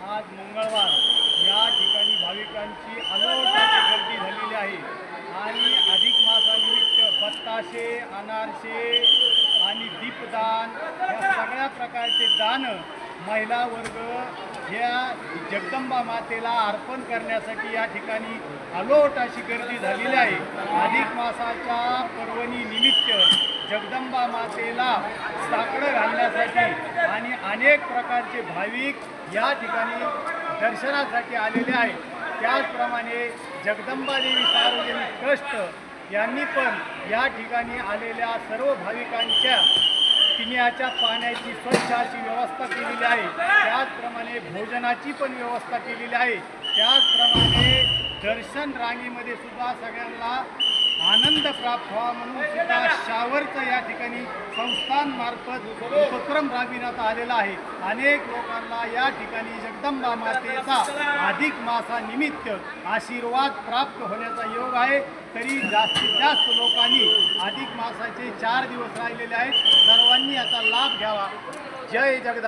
आज मंगळवार या ठिकाणी भाविकांची अलोटाची गर्दी झालेली आहे आणि अधिक मासानिमित्त बत्ताशे, अनारसे आणि दीपदान या सगळ्या प्रकारचे दान महिला वर्ग या जगदंबा मातेला अर्पण करण्यासाठी या ठिकाणी अलोट अशी गर्दी झालेली आहे। अधिक मासाच्या पर्वणी निमित्त जगदंबा मातेला साकडं घालण्यासाठी आणि अनेक प्रकारचे भाविक या ठिकाणी दर्शनासाठी आलेले आहेत। त्याचप्रमाणे जगदंबा देवी सार्वजनिक ट्रस्ट यांनी पण या ठिकाणी आलेल्या सर्व भाविकांच्या पिण्याच्या पाण्याची स्वच्छ अशी व्यवस्था केलेली आहे। त्याचप्रमाणे भोजनाची पण व्यवस्था केलेली आहे। त्याचप्रमाणे दर्शन रांगेमध्ये सुद्धा सगळ्यांना आनंद प्राप्त व्हावा म्हणून सुद्धा शावरचं या ठिकाणी संस्थांमार्फत उपक्रम राबविण्यात आलेला आहे। अनेक लोकांना या ठिकाणी जगदंबा मातेचा अधिक मासानिमित्त आशीर्वाद प्राप्त होण्याचा योग आहे। तरी जास्तीत जास्त लोकांनी अधिक मासाचे 4 दिवस राहिलेले आहेत, सर्वांनी याचा लाभ घ्यावा। जय जगदंबा।